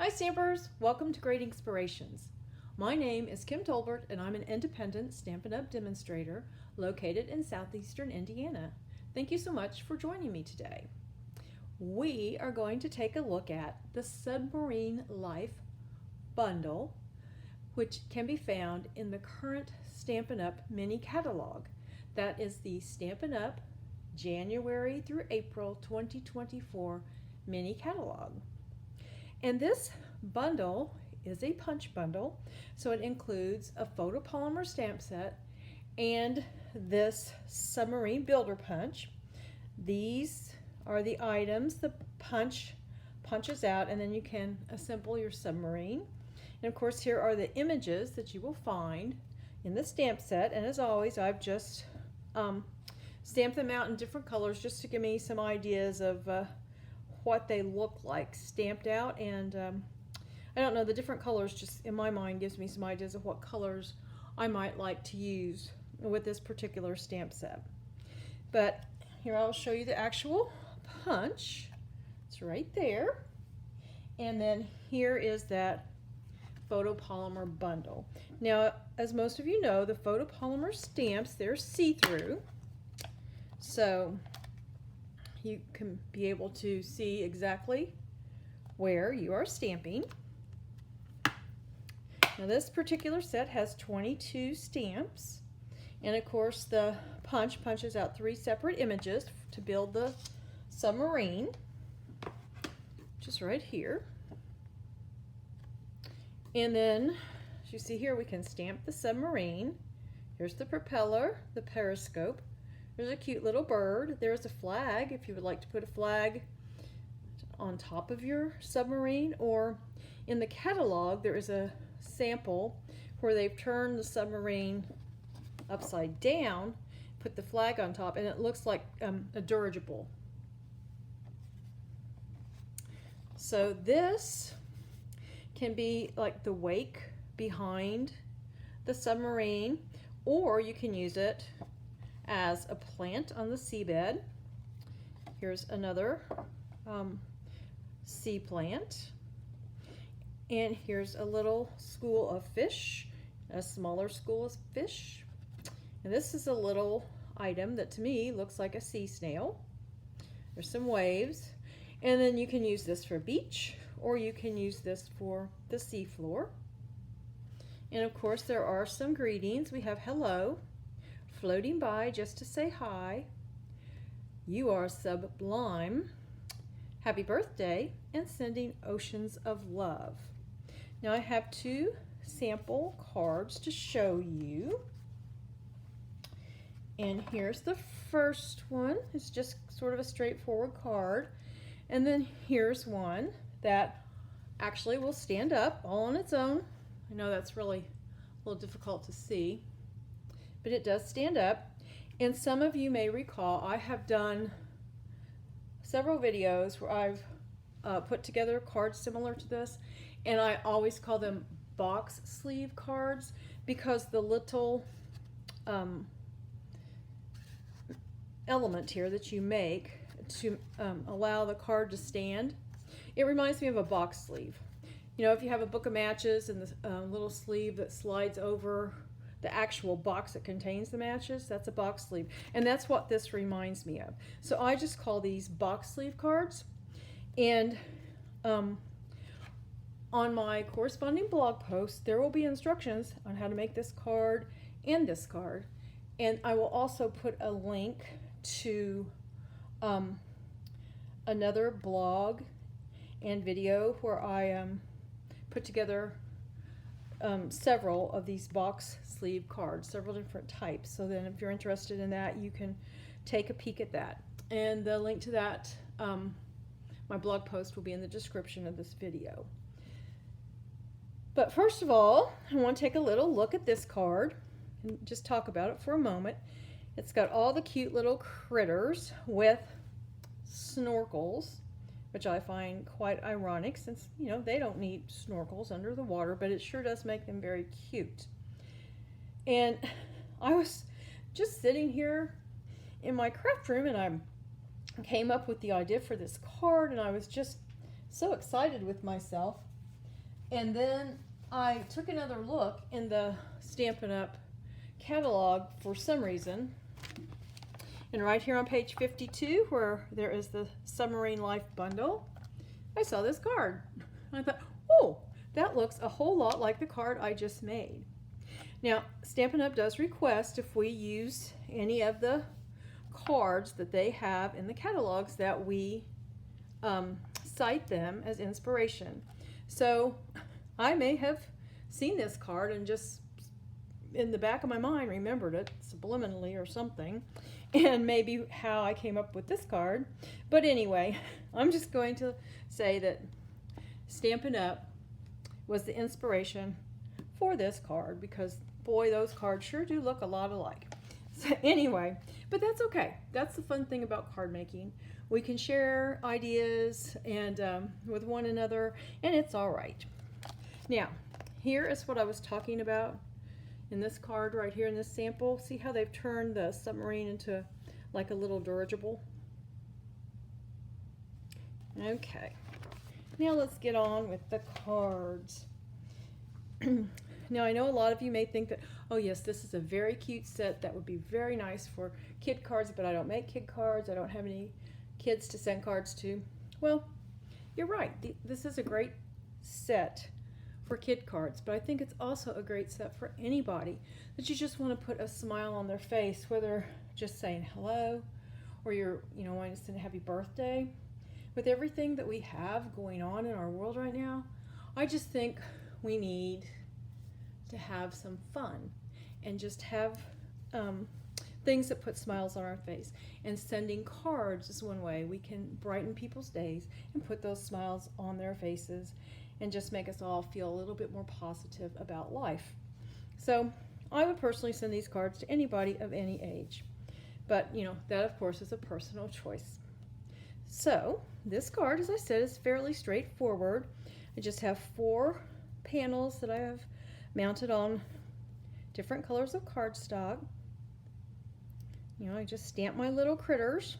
Hi Stampers! Welcome to Great Inspirations. My name is Kim Tolbert and I'm an independent Stampin' Up! Demonstrator located in southeastern Indiana. Thank you so much for joining me today. We are going to take a look at the Submarine Life bundle, which can be found in the current Stampin' Up! Mini catalog. That is the Stampin' Up! January through April 2024 mini catalog. And this bundle is a punch bundle, so it includes a photopolymer stamp set and this submarine builder punch. These are the items the punch punches out, and then you can assemble your submarine. And of course, here are the images that you will find in the stamp set, and as always, I've just stamped them out in different colors just to give me some ideas of what they look like stamped out. And I don't know, the different colors just in my mind gives me some ideas of what colors I might like to use with this particular stamp set. But here I'll show you the actual punch. It's right there. And then here is that photopolymer bundle. Now, as most of you know, the photopolymer stamps, they're see-through, so you can be able to see exactly where you are stamping. Now this particular set has 22 stamps, and of course the punch punches out 3 separate images to build the submarine, which is right here. And then, as you see here, we can stamp the submarine. Here's the propeller, the periscope. There's a cute little bird. There's a flag if you would like to put a flag on top of your submarine, or in the catalog there is a sample where they've turned the submarine upside down, put the flag on top, and it looks like a dirigible. So this can be like the wake behind the submarine, or you can use it as a plant on the seabed. Here's another sea plant. And here's a little school of fish, a smaller school of fish. And this is a little item that to me looks like a sea snail. There's some waves. And then you can use this for beach, or you can use this for the seafloor. And of course there are some greetings. We have hello, floating by just to say hi, you are sublime, happy birthday, and sending oceans of love. Now I have 2 sample cards to show you. And here's the first one. It's just sort of a straightforward card. And then here's one that actually will stand up all on its own. I know that's really a little difficult to see, but it does stand up. And some of you may recall I have done several videos where I've put together cards similar to this, and I always call them box sleeve cards because the little element here that you make to allow the card to stand, it reminds me of a box sleeve. You know, if you have a book of matches and the little sleeve that slides over the actual box that contains the matches, that's a box sleeve. And that's what this reminds me of. So I just call these box sleeve cards. And on my corresponding blog post, there will be instructions on how to make this card and this card. And I will also put a link to another blog and video where I put together several of these box sleeve cards, several different types. So then if you're interested in that, you can take a peek at that. And the link to that, my blog post, will be in the description of this video. But first of all, I want to take a little look at this card and just talk about it for a moment. It's got all the cute little critters with snorkels, which I find quite ironic since, you know, they don't need snorkels under the water, but it sure does make them very cute. And I was just sitting here in my craft room and I came up with the idea for this card, and I was just so excited with myself. And then I took another look in the Stampin' Up! Catalog for some reason. And right here on page 52, where there is the Submarine Life bundle, I saw this card. I thought, oh, that looks a whole lot like the card I just made. Now, Stampin' Up! Does request if we use any of the cards that they have in the catalogs that we cite them as inspiration. So I may have seen this card and just in the back of my mind remembered it subliminally or something, and maybe how I came up with this card. But anyway, I'm just going to say that Stampin' Up! Was the inspiration for this card, because boy, those cards sure do look a lot alike. So anyway, but that's okay. That's the fun thing about card making. We can share ideas and with one another, and it's all right. Now, here is what I was talking about in this card right here in this sample. See how they've turned the submarine into like a little dirigible? Okay, now let's get on with the cards. Now, I know a lot of you may think that, oh yes, this is a very cute set that would be very nice for kid cards, but I don't make kid cards. I don't have any kids to send cards to. Well, you're right. This is a great set for kid cards, but I think it's also a great set for anybody that you just want to put a smile on their face, whether just saying hello or you're, wanting to send a happy birthday. With everything that we have going on in our world right now, I just think we need to have some fun and just have things that put smiles on our face. And sending cards is one way we can brighten people's days and put those smiles on their faces and just make us all feel a little bit more positive about life. So I would personally send these cards to anybody of any age. But, that of course is a personal choice. So this card, as I said, is fairly straightforward. I just have 4 panels that I have mounted on different colors of cardstock. I just stamped my little critters,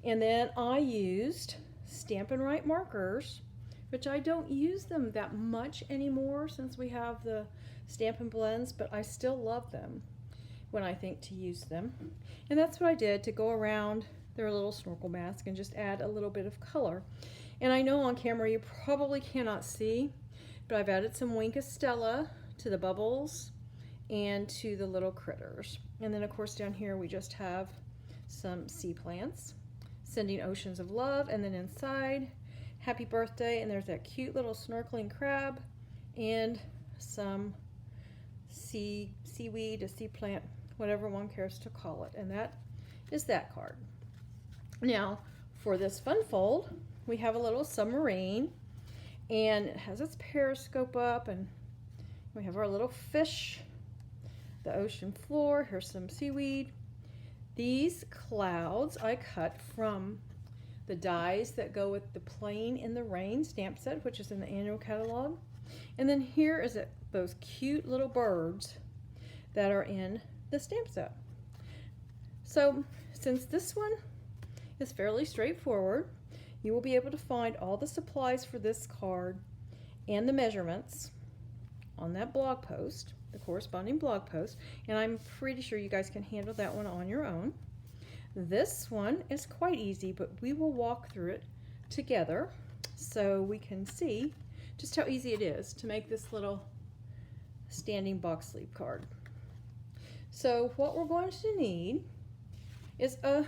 and then I used Stampin' Write markers, which I don't use them that much anymore since we have the Stampin' Blends, but I still love them when I think to use them. And that's what I did to go around their little snorkel mask and just add a little bit of color. And I know on camera you probably cannot see, but I've added some Wink of Stella to the bubbles and to the little critters. And then of course down here we just have some sea plants, sending oceans of love, and then inside, happy birthday, and there's that cute little snorkeling crab and some seaweed, a sea plant, whatever one cares to call it. And that is that card. Now for this fun fold, we have a little submarine, and it has its periscope up, and we have our little fish, the ocean floor. Here's some seaweed. These clouds I cut from the dies that go with the Playing in the Rain stamp set, which is in the annual catalog. And then here is those cute little birds that are in the stamp set. So since this one is fairly straightforward, you will be able to find all the supplies for this card and the measurements on that blog post, the corresponding blog post, and I'm pretty sure you guys can handle that one on your own. This one is quite easy, but we will walk through it together so we can see just how easy it is to make this little standing box sleeve card. So what we're going to need is a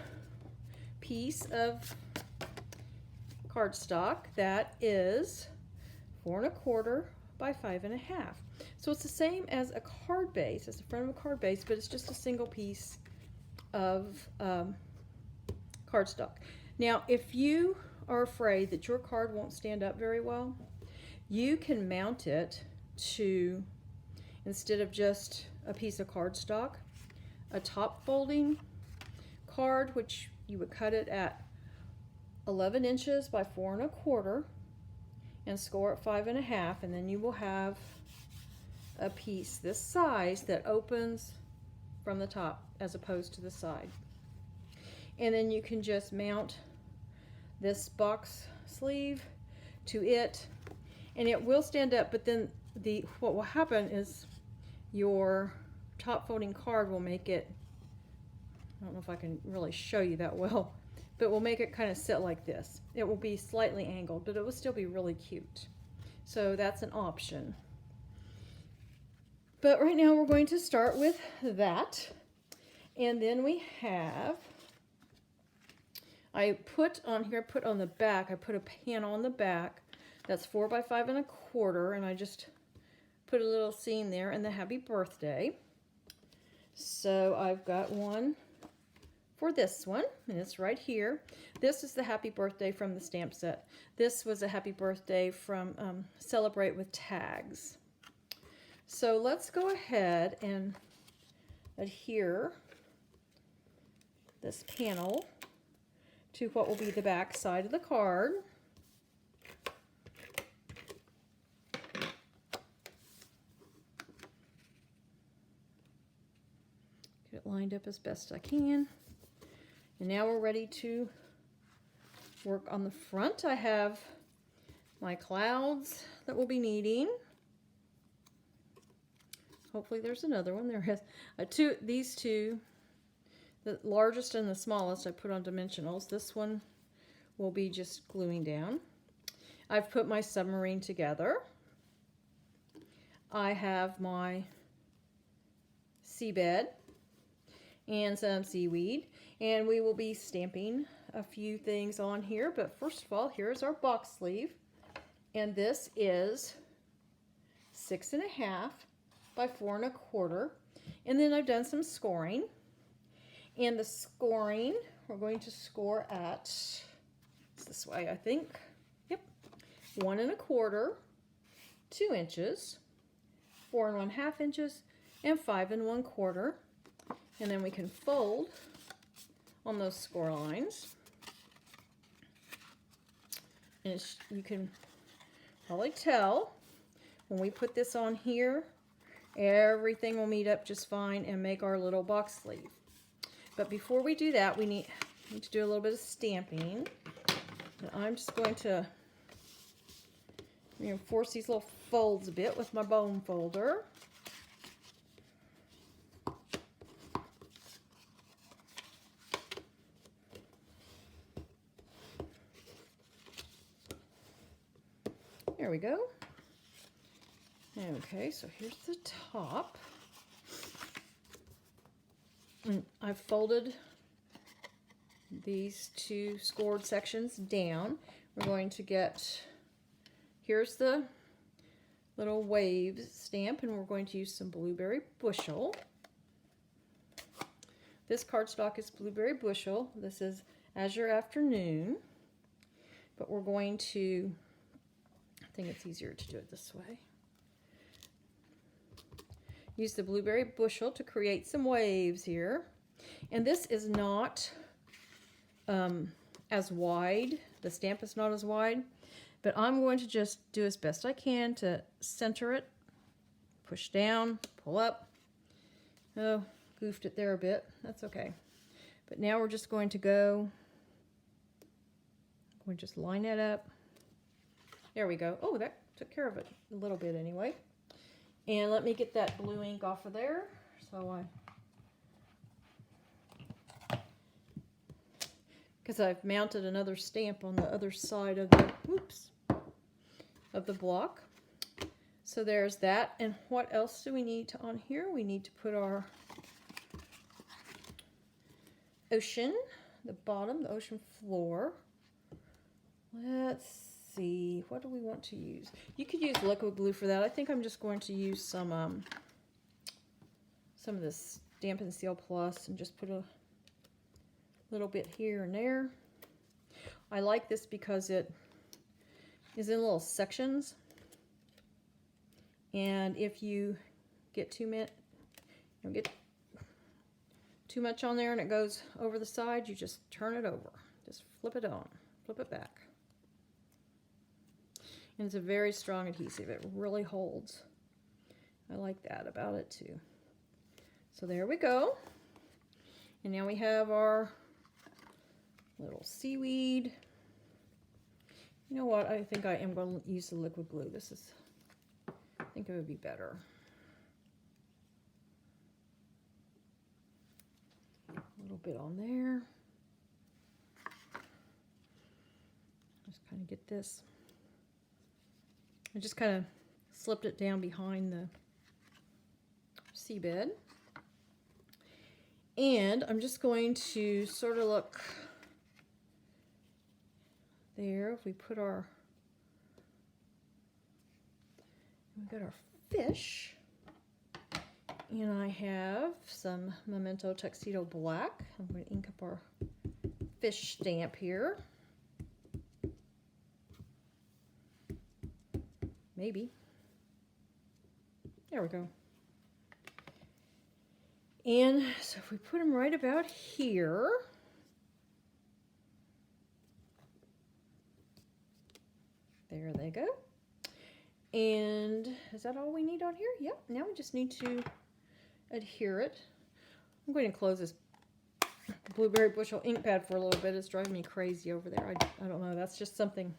piece of cardstock that is 4 1/4 by 5 1/2. So it's the same as a card base, as the front of a card base, but it's just a single piece of cardstock. Now, if you are afraid that your card won't stand up very well, you can mount it to, instead of just a piece of cardstock, a top folding card, which you would cut it at 11 inches by 4 1/4 and score at 5 1/2, and then you will have a piece this size that opens from the top as opposed to the side. And then you can just mount this box sleeve to it, And it will stand up, but then what will happen is your top folding card will make it, I don't know if I can really show you that well, but we'll make it kind of sit like this. It will be slightly angled, but it will still be really cute. So that's an option. But right now we're going to start with that. And then we have, I put on here, put on the back, I put a panel on the back that's 4 by 5 1/4, and I just put a little scene there and the happy birthday. So I've got one for this one, and it's right here. This is the happy birthday from the stamp set. This was a happy birthday from Celebrate with Tags. So let's go ahead and adhere this panel to what will be the back side of the card. Get it lined up as best I can. And now we're ready to work on the front. I have my clouds that we'll be needing. Hopefully there's another one. There is these two, the largest and the smallest, I put on dimensionals. This one will be just gluing down. I've put my submarine together. I have my seabed and some seaweed, and we will be stamping a few things on here. But first of all, here's our box sleeve, and this is 6 1/2 by 4 1/4, and then I've done some scoring. And the scoring, we're going to score at, it's this way I think, yep, 1 1/4, 2 inches, 4 1/2 inches, and 5 1/4. And then we can fold on those score lines. And you can probably tell when we put this on here, everything will meet up just fine and make our little box sleeve. But before we do that, we need to do a little bit of stamping. And I'm just going to reinforce these little folds a bit with my bone folder. There we go. Okay, so here's the top. And I've folded these two scored sections down. We're going to get, here's the little waves stamp, and we're going to use some blueberry bushel. This cardstock is blueberry bushel. This is Azure Afternoon, but we're going to, I think it's easier to do it this way. Use the blueberry bushel to create some waves here. And this is not as wide. The stamp is not as wide, but I'm going to just do as best I can to center it. Push down, pull up. Oh, goofed it there a bit. That's okay. But now we're just going to go, we'll just line it up. There we go. Oh, that took care of it a little bit anyway. And let me get that blue ink off of there. So because I've mounted another stamp on the other side of the, oops, of the block. So there's that. And what else do we need on here? We need to put our ocean, the bottom, the ocean floor. Let's see, what do we want to use? You could use liquid glue for that. I think I'm just going to use some of this Stamp and Seal Plus and just put a little bit here and there. I like this because it is in little sections, and if you get too much on there and it goes over the side, you just turn it over. Just flip it on, flip it back. And it's a very strong adhesive. It really holds. I like that about it too. So there we go. And now we have our little seaweed. You know what? I think I am going to use the liquid glue. I think it would be better. A little bit on there. Just kind of get this. I just kind of slipped it down behind the seabed. And I'm just going to sort of look there. If we put we've got our fish. And I have some Memento Tuxedo Black. I'm going to ink up our fish stamp here. Maybe. There we go. And so if we put them right about here, there they go. And is that all we need on here? Yep, now we just need to adhere it. I'm going to close this Blueberry Bushel ink pad for a little bit. It's driving me crazy over there. I don't know, that's just something,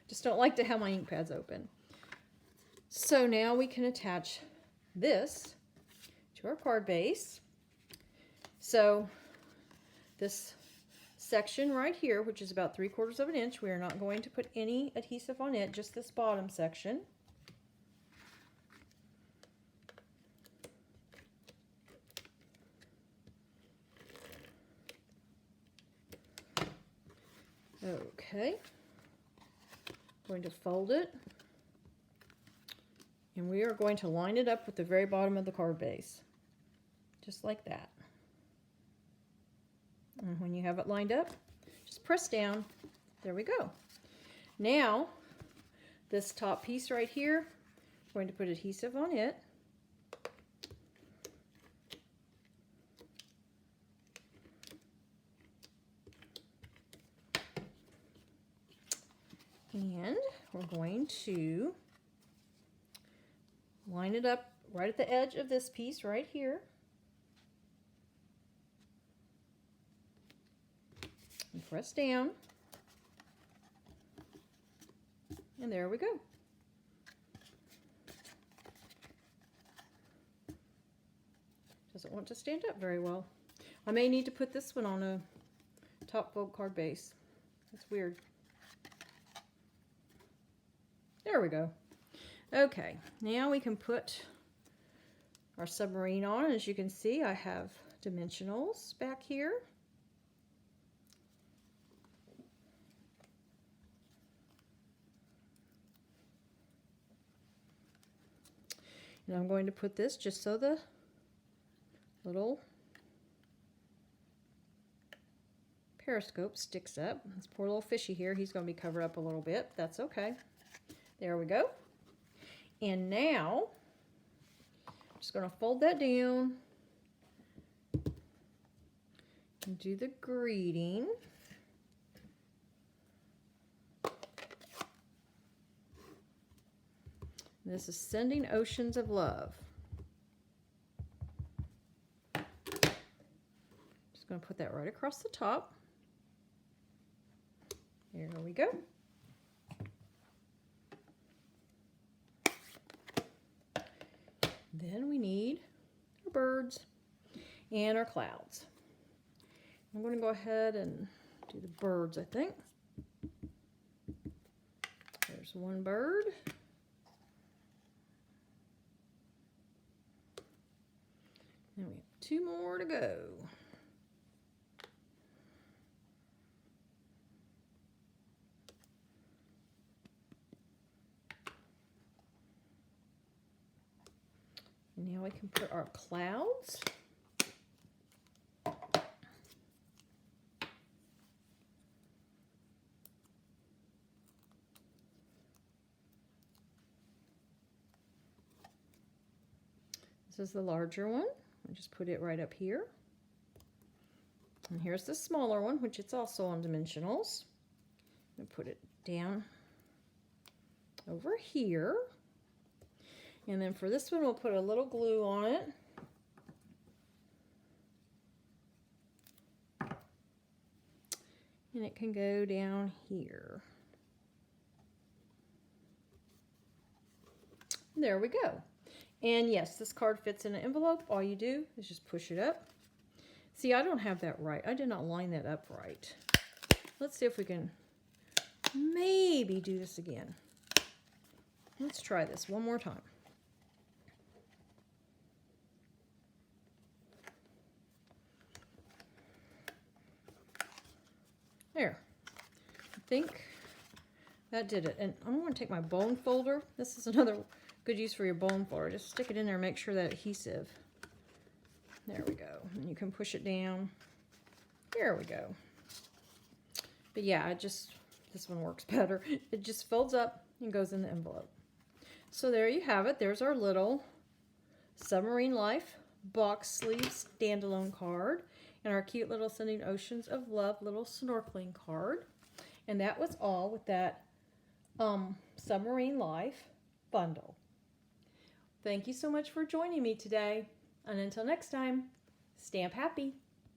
just don't like to have my ink pads open. So now we can attach this to our card base. So this section right here, which is about 3/4 of an inch, we are not going to put any adhesive on it, just this bottom section. Okay, going to fold it, and we are going to line it up with the very bottom of the card base, just like that. And when you have it lined up, just press down. There we go. Now, this top piece right here, I'm going to put adhesive on it. And we're going to line it up right at the edge of this piece right here. And press down. And there we go. Doesn't want to stand up very well. I may need to put this one on a top fold card base. That's weird. There we go. Okay, now we can put our submarine on. As you can see, I have dimensionals back here. And I'm going to put this just so the little periscope sticks up. This poor little fishy here, he's going to be covered up a little bit. That's okay. There we go. And now, I'm just going to fold that down and do the greeting. This is sending oceans of love. Just going to put that right across the top. There we go. Then we need our birds and our clouds. I'm going to go ahead and do the birds, I think. There's one bird. And we have 2 more to go. Now we can put our clouds. This is the larger one. I just put it right up here. And here's the smaller one, which it's also on dimensionals. I'm going to put it down over here. And then for this one, we'll put a little glue on it. And it can go down here. There we go. And yes, this card fits in an envelope. All you do is just push it up. See, I don't have that right. I did not line that up right. Let's see if we can maybe do this again. Let's try this one more time. There. I think that did it. And I'm going to take my bone folder. This is another good use for your bone folder. Just stick it in there and make sure that adhesive. There we go. And you can push it down. There we go. But yeah, this one works better. It just folds up and goes in the envelope. So there you have it. There's our little Submarine Life box sleeve standalone card. And our cute little Sending Oceans of Love little snorkeling card. And that was all with that Submarine Life bundle. Thank you so much for joining me today. And until next time, stamp happy.